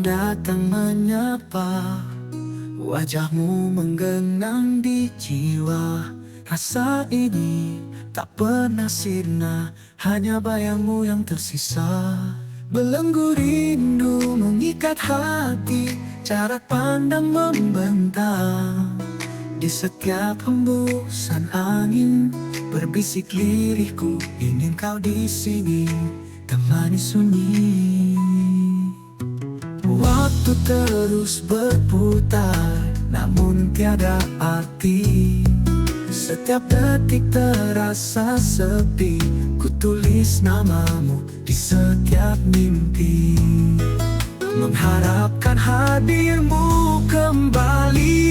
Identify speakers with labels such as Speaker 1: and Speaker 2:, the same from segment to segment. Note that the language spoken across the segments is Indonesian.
Speaker 1: datang menyapa, wajahmu menggenang di jiwa. Rasa ini tak pernah sirna, hanya bayangmu yang tersisa. Belenggu rindu mengikat hati, jarak pandang membentang. Di setiap hembusan angin berbisik lirihku, ingin kau di sini temani sunyi. Waktu terus berputar, namun tiada arti. Setiap detik terasa sepi, ku tulis namamu di setiap mimpi, mengharapkan hadirmu kembali.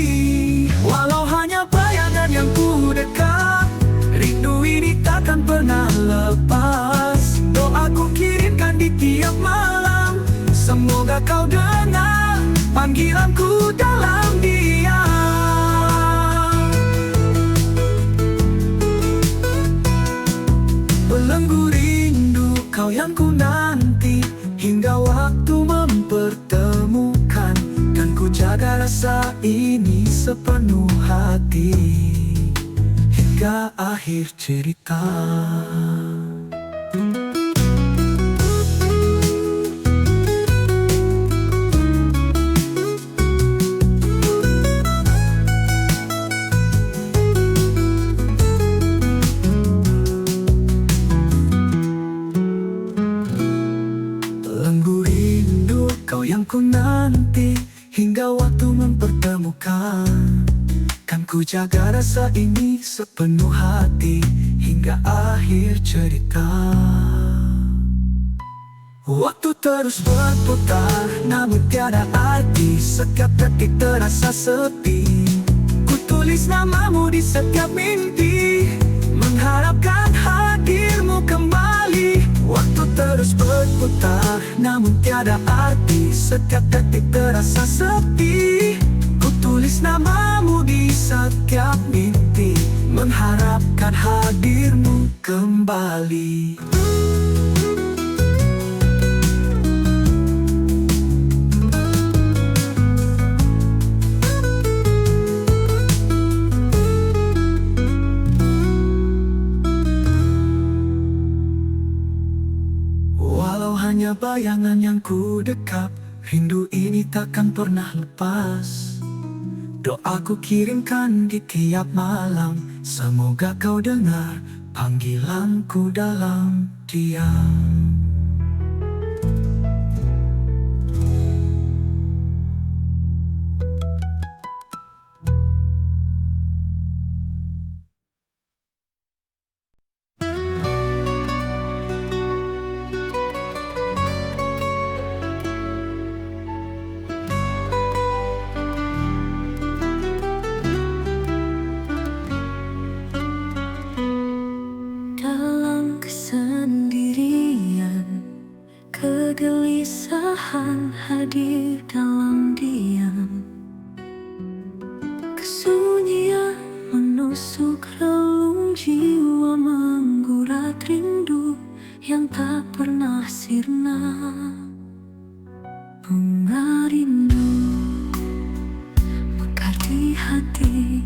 Speaker 1: Walau hanya bayangan yang ku dekat, rindu ini takkan pernah lepas. Doaku kirimkan di tiap malam, semoga kau dengar panggilanku dalam diam. Belenggu rindu kau yang ku nanti, hingga waktu mempertemukan. Kan ku jaga rasa ini sepenuh hati, hingga akhir cerita. Belenggu rindu kau yang ku nanti, hingga waktu mempertemukan. Kan ku jaga rasa ini sepenuh hati, hingga akhir cerita. Waktu terus berputar, namun tiada arti. Setiap detik terasa sepi, ku tulis namamu di setiap mimpi, mengharapkan hadirmu kembali. Waktu terus berputar, namun tiada arti. Setiap detik terasa sepi, ku tulis namamu di setiap mimpi, mengharapkan hadirmu kembali. Walau hanya bayangan yang ku dekap, rindu ini takkan pernah lepas. Doaku kirimkan di tiap malam, semoga kau dengar panggilanku dalam diam.
Speaker 2: Dalam kesendirian, kegelisahan hadir dalam diam. Kesunyian menusuk relung jiwa, menggurat rindu yang tak pernah sirna. Bunga rindu mekar di hati,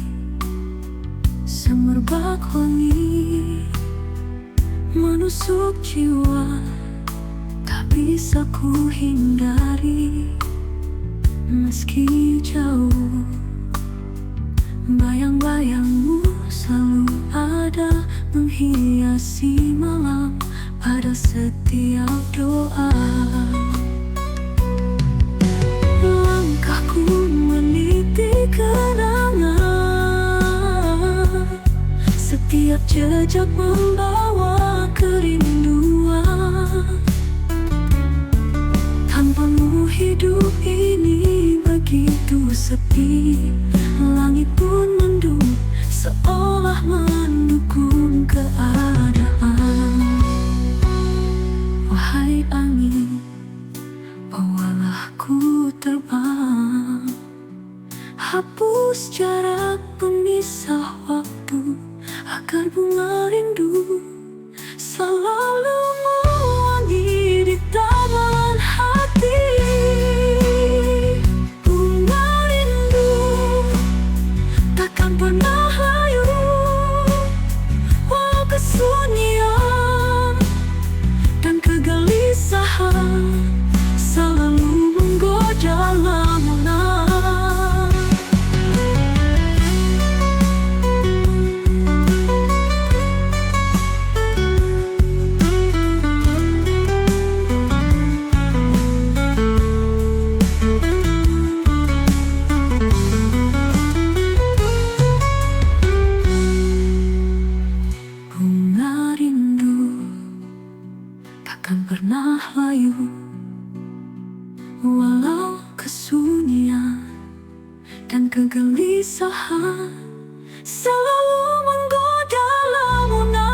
Speaker 2: semerbak wangi menusuk jiwa, tak bisa ku hindari. Meski jauh, bayang-bayangmu selalu ada, menghiasi malam pada setiap doa. Langkahku meniti kenangan, setiap jejak membawa kerinduan. Tanpamu hidup ini begitu sepi, langit pun mendung seolah mendukung keadaan. Wahai angin, bawalah ku terbang, hapus jarak pemisah waktu, agar bunga rindu selalu mewangi di taman hati. kegelisahan selalu menggoda lamunan.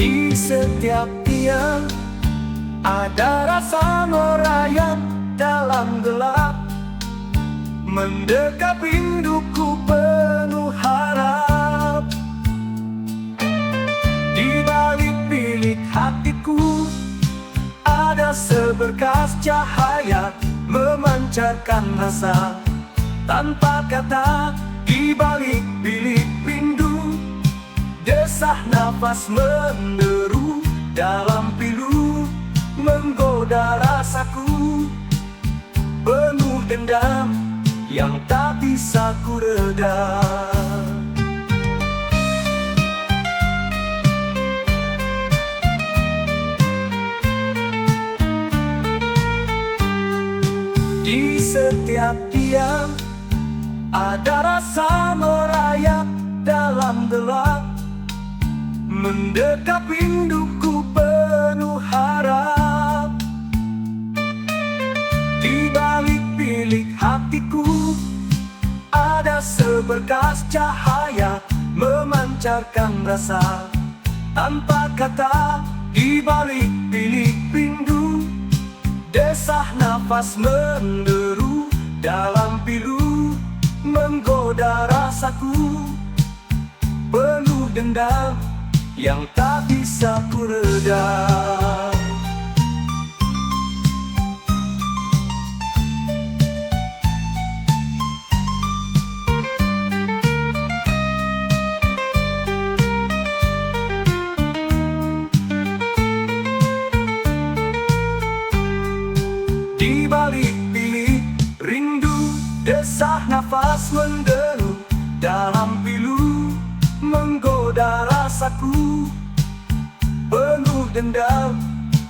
Speaker 1: Di setiap tiang ada rasa merayap dalam gelap, mendekap rinduku penuh harap. Di balik bilik hatiku ada seberkas cahaya memancarkan rasa tanpa kata. Di balik bilik rindu desah nafas menderu dalam pilu, menggoda rasaku penuh dendam yang tak bisa ku redam. Di setiap tiang ada rasa merayap dalam gelap, mendekap rinduku penuh harap. Di balik bilik hatiku ada seberkas cahaya memancarkan rasa tanpa kata. Di balik bilik rindu desah nafas menderu dalam pilu, menggoda rasaku penuh dendam yang tak bisa ku redam. Di balik bilik rindu desah nafas menderu dalam pilu, menggoda rasaku penuh dendam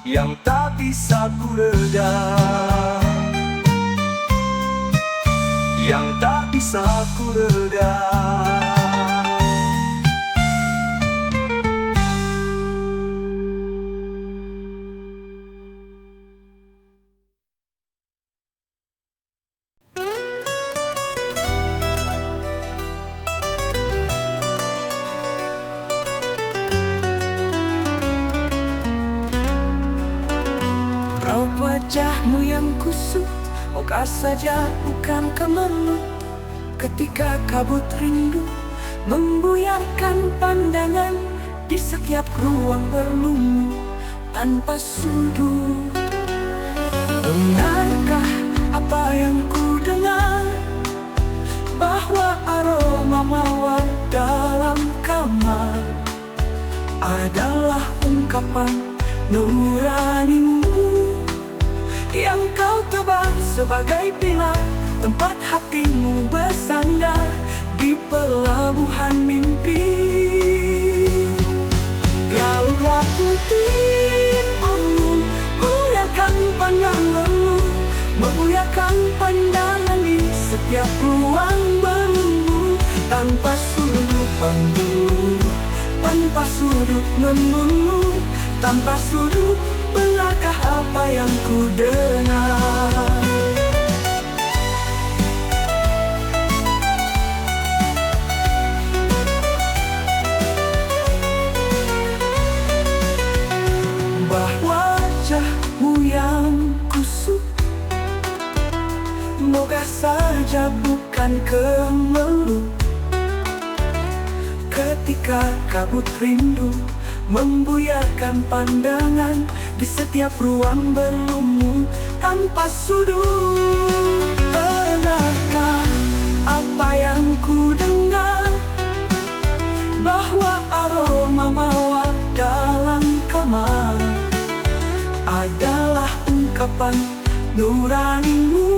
Speaker 1: yang tak bisa ku redam, yang tak bisa ku redam. Raut wajahmu yang kusut, moga saja bukan kemelut. Ketika kabut rindu membuyarkan pandangan, di setiap ruang berlumur tanpa sudut. Benarkah apa yang ku dengar, bahwa aroma mawar dalam kamar adalah ungkapan nuranimu yang kau tebak sebagai pilar tempat hatimu bersandar di pelabuhan mimpi. Galaulah putih buyarkan pandang leluh, membuyarkan pandangan di setiap ruang berlumur tanpa sudut pandang, tanpa sudut melulu, tanpa sudut. Benarkah apa yang ku dengar? Bahwa wajahmu yang kusut moga saja bukan kemelut. Ketika kabut rindu membuyarkan pandangan di setiap ruang berlumur tanpa sudut. Benarkah apa yang ku dengar, bahwa aroma mawar dalam ungkapan nuranimu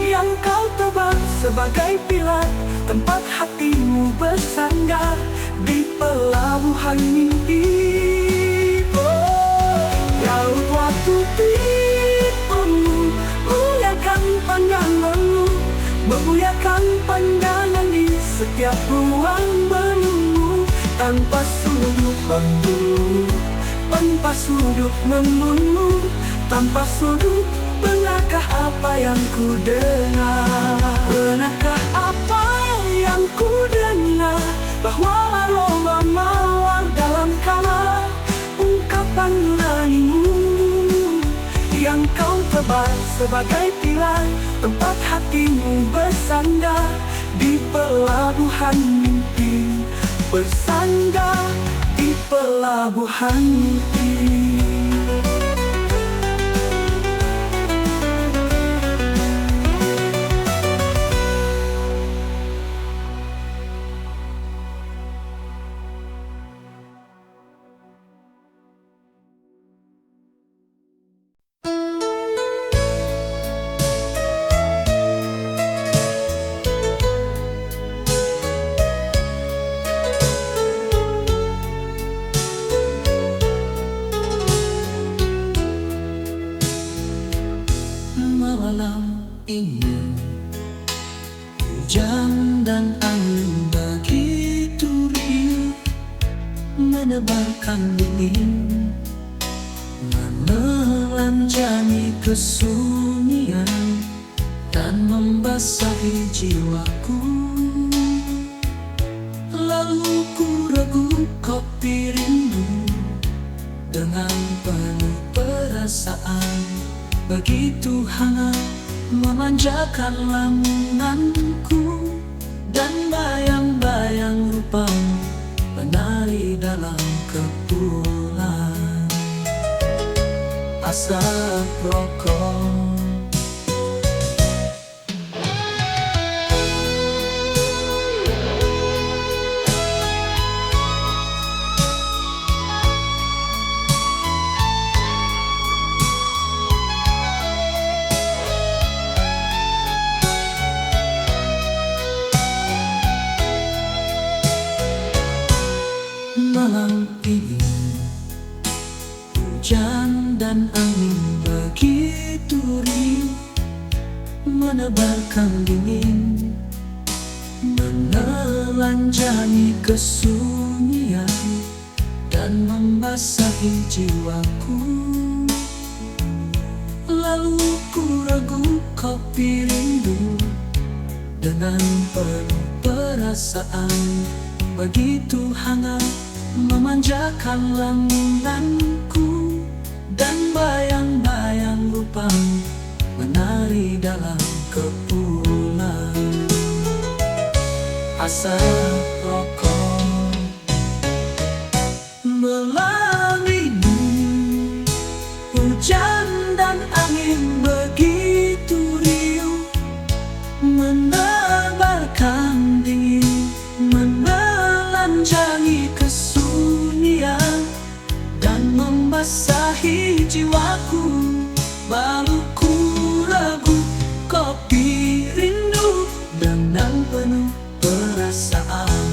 Speaker 1: yang kau tebak sebagai pilar tempat hatimu bersandar di pelabuhan mimpi. Laut waktu tipamu muliakan pandanganmu, memuliakan pandangan di setiap ruang menunggu, tanpa sudut pandang, tanpa sudut membunuh, tanpa sudut. Benarkah apa yang ku dengar? Benarkah apa yang ku dengar? Bahwa aroma mawar dalam kala ungkapan nuranimu yang kau tebar sebagai pilar tempat hatimu bersandar di pelabuhan mimpi, bersandar di pelabuhan mimpi.
Speaker 3: Malam ini hujan dan angin begitu riuh, menebarkan dingin, menelanjangi kesunyian dan membasahi jiwaku. Lalu ku regu kopi rindu dengan penuh perasaan, begitu hangat memanjakan lamunanku, dan bayang-bayang rupamu menari dalam kepulan asap rokok. Malam ini hujan dan angin begitu riuh, menebarkan dingin, menelanjangi kesunyian dan membasahi jiwaku. Lalu ku regu kopi rindu dengan penuh perasaan, begitu hangat memanjakan lamunanku, dan bayang-bayang rupamu menari dalam kepulan asap rokok. Malam ini hujan dan angin begitu riuh, menebarkan dingin, menelanjangi kesunyian dan membasahi jiwaku. Baru ku regu kopi rindu dengan penuh perasaan,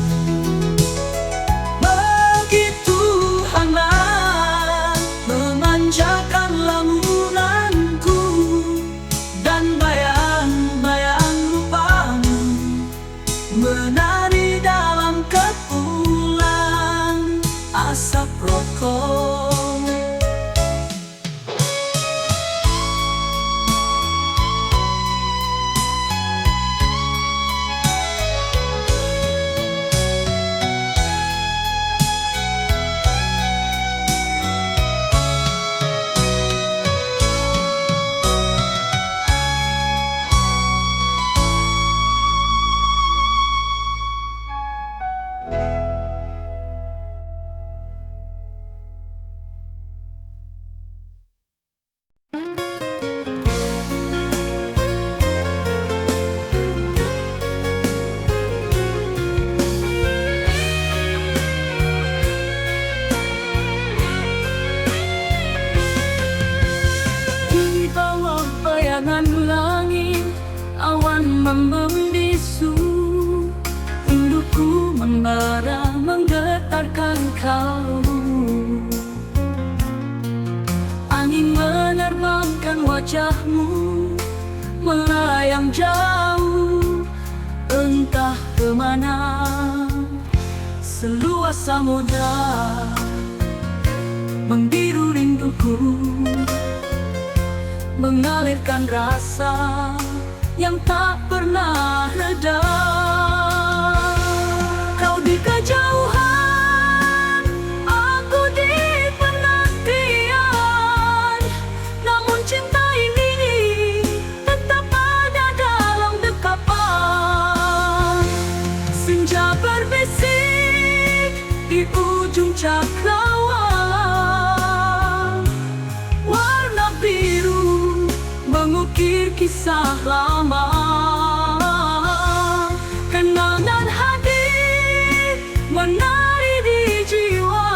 Speaker 3: begitu hangat memanjakan lamunanku, dan bayang-bayang rupamu menari dalam kepulan asap rokok.
Speaker 2: membisu, rinduku membara menggetarkan kalbu. Angin menerbangkan wajahmu, melayang jauh, entah kemana. Seluas samudra membiru rinduku, mengalirkan rasa yang tak pernah reda. Kau di kejauhan, aku di penantian, namun cinta ini tetap ada dalam dekapan. Senja berbisik di ujung cakrawala, warna biru mengukir kisah lama. Kenangan hadir menari di jiwa,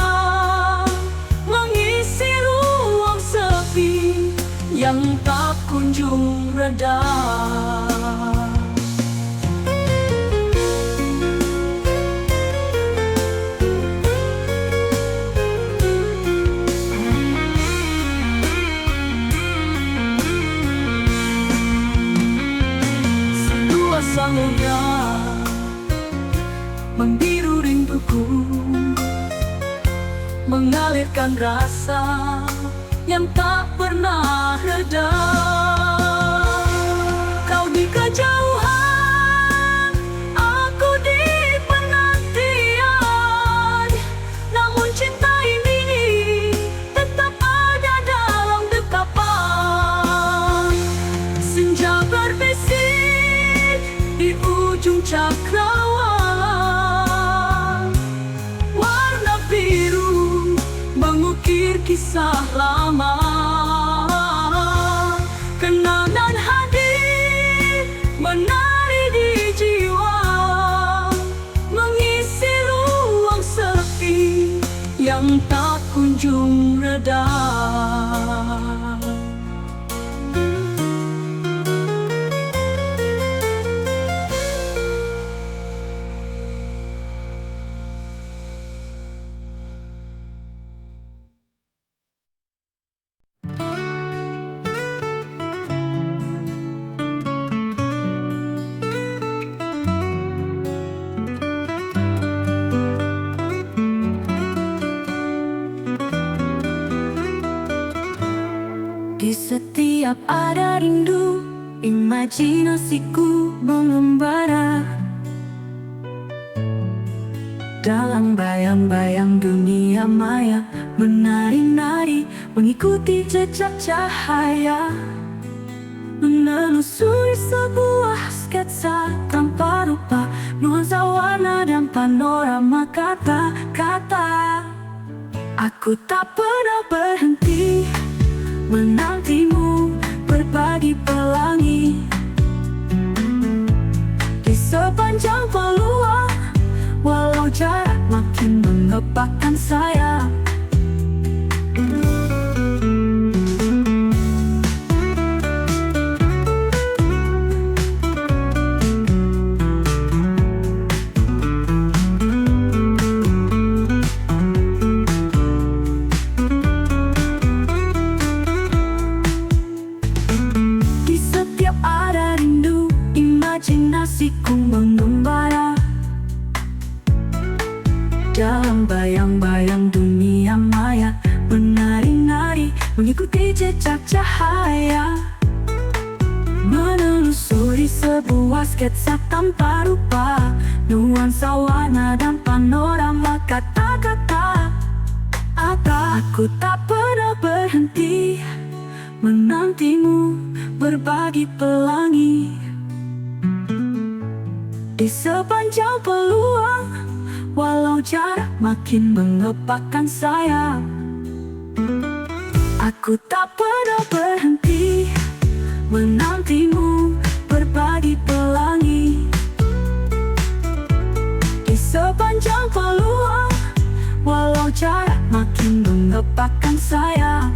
Speaker 2: mengisi ruang sepi yang tak kunjung reda. Samudra membiru rinduku, mengalirkan rasa yang tak pernah reda. Kau di kejauhan, aku di penantian, namun cinta ini tetap ada dalam dekapan. Senja berbisik di ujung cakrawala, warna biru mengukir kisah lama. Kenangan hadir menari di jiwa, mengisi ruang sepi yang tak kunjung reda. Di setiap ada rindu, imajinasiku mengembara. Dalam bayang-bayang dunia maya, menari-nari mengikuti jejak cahaya, menelusuri sebuah sketsa tanpa rupa, nuansa warna dan panorama kata-kata. Aku tak pernah berhenti menantimu, berbagi pelangi di sepanjang peluang, walau jarak makin mengepakkan sayap. Imajinasiku mengembara. Dalam bayang-bayang dunia maya, menari-nari mengikuti jejak cahaya, menelusuri sebuah sketsa tanpa rupa, nuansa warna dan panorama kata-kata. Aku tak pernah berhenti menantimu, berbagi pelangi di sepanjang peluang, walau jarak makin mengepakkan sayap. Aku tak pernah berhenti menantimu, berbagi pelangi di sepanjang peluang, walau jarak makin mengepakkan sayap.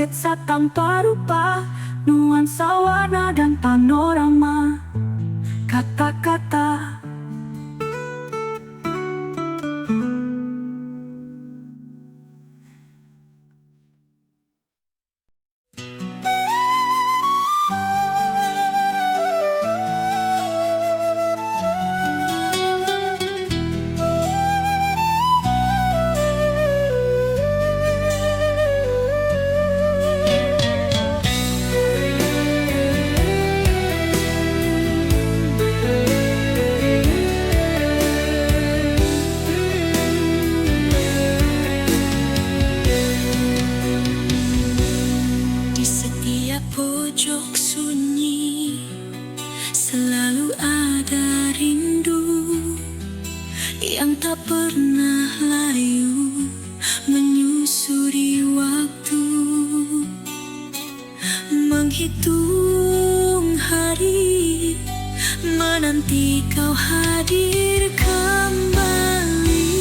Speaker 2: sketsa tanpa rupa, nuansa warna dan panorama kata-kata.
Speaker 4: Di setiap pojok sunyi selalu ada rindu yang tak pernah layu menyusuri waktu, menghitung hari menanti kau hadir kembali.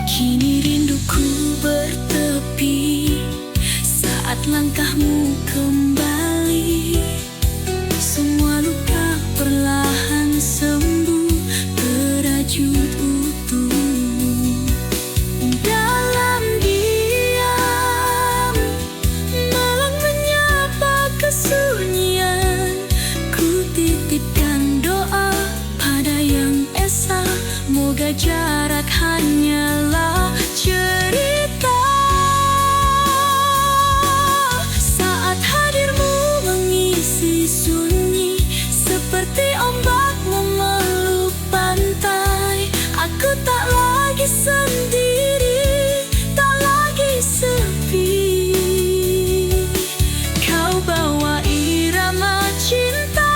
Speaker 4: Kini rinduku bertepi saat langkahmu kembali. Semua luka perlahan sembuh, terajut utuh. Dalam diam, malam menyapa kesunyian. Ku titipkan doa pada yang esa, moga jarak hanyalah cerita. Saat hadirmu mengisi sunyi, seperti ombak memeluk pantai. Aku tak lagi sendiri, tak lagi sepi. Kau bawa irama cinta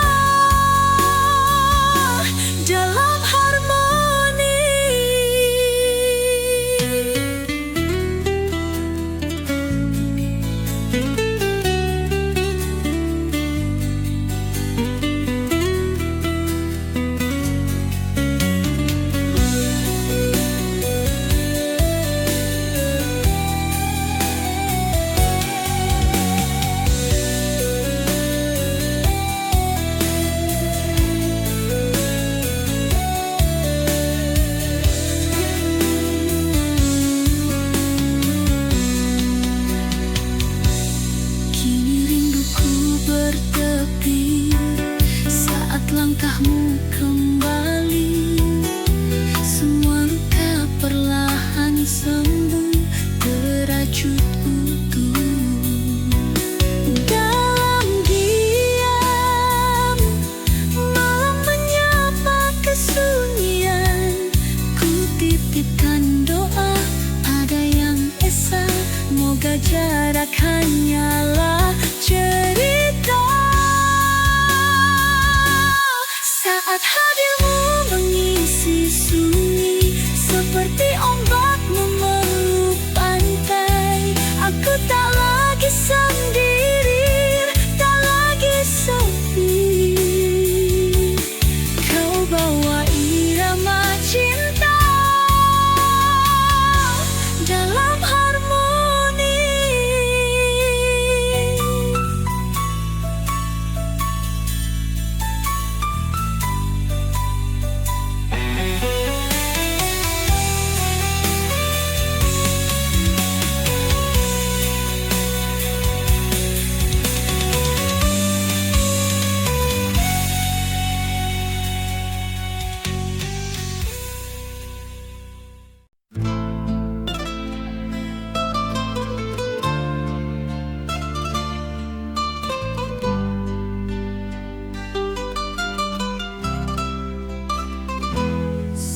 Speaker 4: dalam harmoni. Kini rinduku bertepi saat langkahmu kembali. Semua luka perlahan sembuh, terajut utuh. Dalam diam, malam menyapa kesunyian. Ku titipkan doa pada yang esa, moga jarak hanyalah cerita. Saat hadirmu mengisi sunyi, seperti ombak memeluk pantai. Aku tak lagi sendiri, tak lagi sepi. Kau bawa irama cinta dalam harmoni.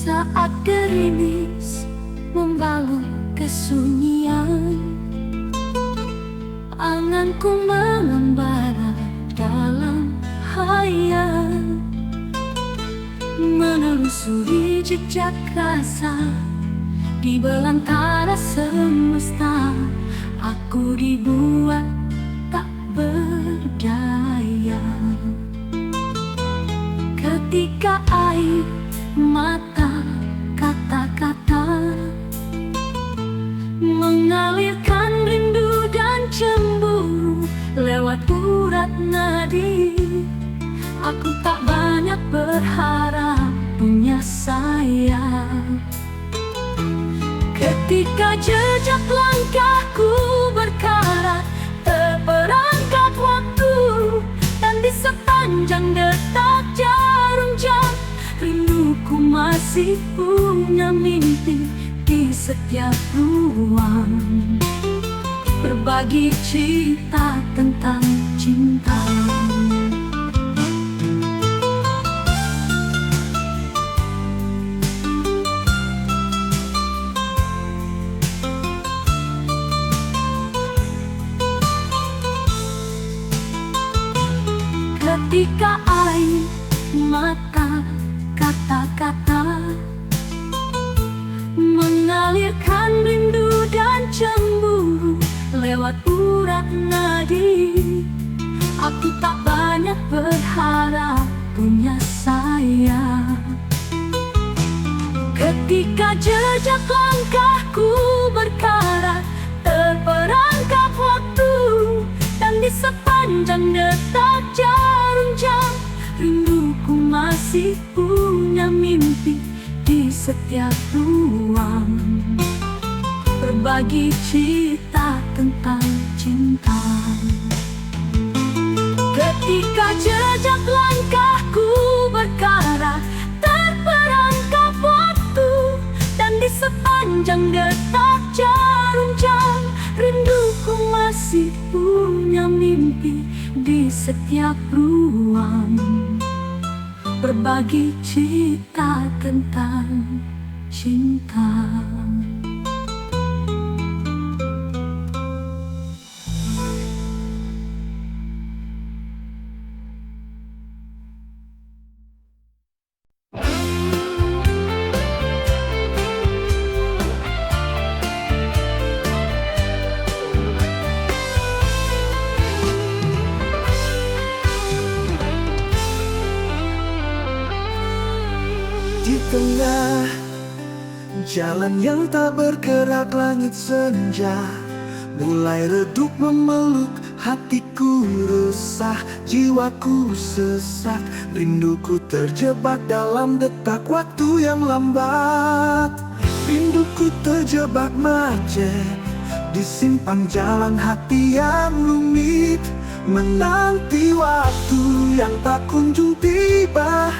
Speaker 4: Saat gerimis membalut kesunyian, anganku mengembara dalam hayal, menelusuri jejak rasa di belantara semesta. Aku dibuat tak berdaya ketika air mata kata berharap punya saya. Ketika jejak langkahku berkarat terperangkap waktu, dan di sepanjang detak jarum jam, rinduku masih punya mimpi di setiap ruang. Berbagi cerita tentang cinta. Ketika air mata kata-kata mengalirkan rindu dan cemburu lewat urat nadi, aku tak banyak berharap punya saya. Ketika jejak langkahku berkarat terperangkap waktu, dan di sepanjang detak jarum jam, rinduku masih punya mimpi di setiap ruang. Berbagi cerita tentang cinta. Ketika jejak langkahku berkarat terperangkap waktu, dan di sepanjang detak jarum jam, rinduku masih punya mimpi di setiap ruang. Berbagi cerita tentang cinta.
Speaker 1: Di tengah jalan yang tak bergerak, langit senja mulai redup memeluk hatiku resah, jiwaku sesak, rinduku terjebak dalam detak waktu yang lambat. Rinduku terjebak macet di simpang jalan hati yang rumit, menanti waktu yang tak kunjung tiba.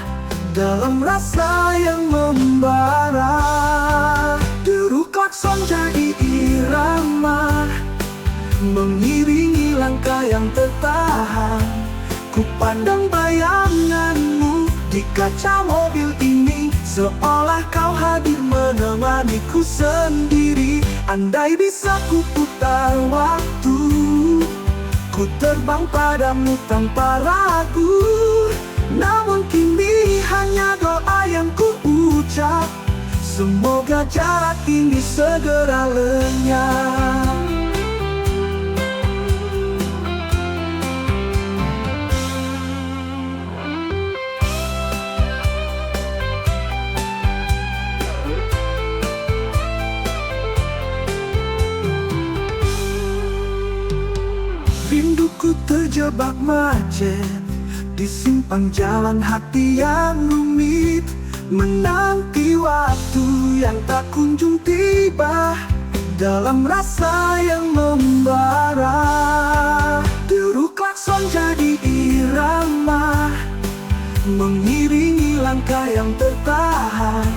Speaker 1: Dalam rasa yang membara, deru klakson jadi irama, mengiringi langkah yang tertahan. Ku pandang bayanganmu di kaca mobil ini, seolah kau hadir menemaniku sendiri. Andai bisa ku putar waktu, ku terbang padamu tanpa ragu. Namun kini hanya doa yang ku ucap, semoga jarak ini segera lenyap. Rinduku terjebak macet di simpang jalan hati yang rumit, menanti waktu yang tak kunjung tiba. Dalam rasa yang membara, deru klakson jadi irama, mengiringi langkah yang tertahan.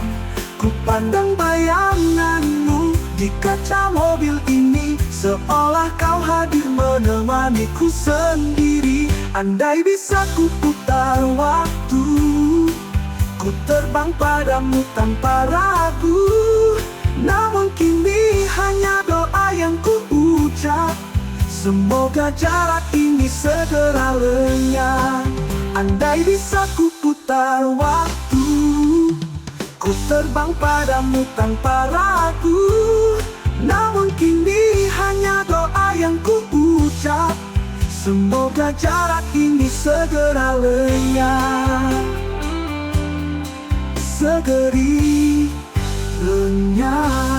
Speaker 1: Ku pandang bayanganmu di kaca mobil ini, seolah kau hadir menemaniku sendiri. Andai bisa ku putar waktu, ku terbang padamu tanpa ragu. Namun kini hanya doa yang ku ucap, semoga jarak ini segera lenyap. Andai bisa ku putar waktu, ku terbang padamu tanpa ragu. Namun kini hanya doa yang ku ucap, semoga jarak ini segera lenyap. Segeri lenyap.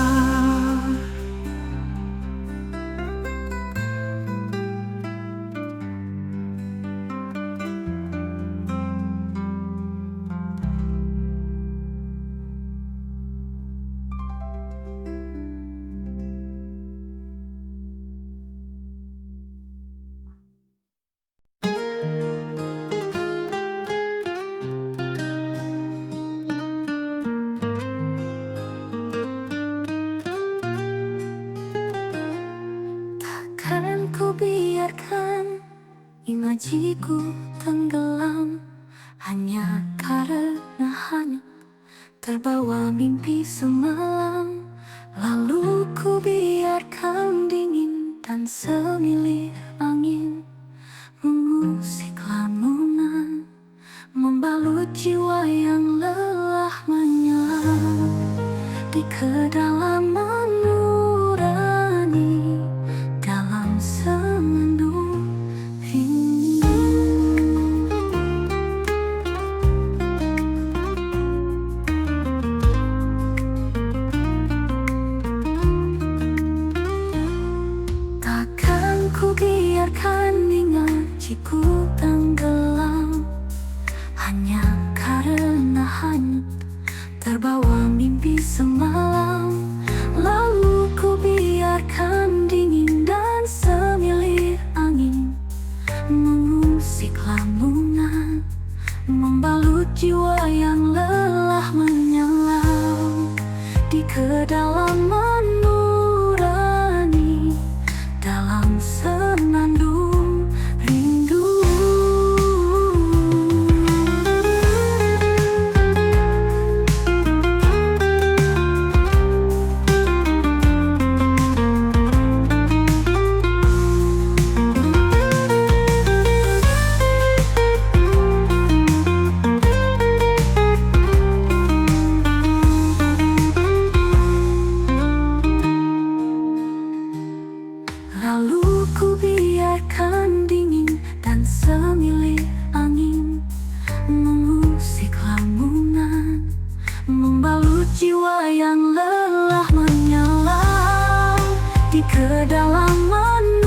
Speaker 4: janjiku tenggelam hanya karena hanyut terbawa mimpi semalam. Lalu ku biarkan dingin dan semilir angin mengusik lamunan, membalut jiwa yang lelah menyelam di kedalaman nurani dalam senandung rindu. Takkan ku biarkan energiku tenggelam hanya karena hanyut terbawa mimpi semalam. Lalu ku biarkan dingin dan semilir angin mengusik lamunan, membalut jiwa yang lelah menyelam di kedalaman nurani dalam senandung rindu. Lalu ku biarkan dingin dan semilir angin mengusik lamunan, membalut jiwa yang lelah menyelam di kedalaman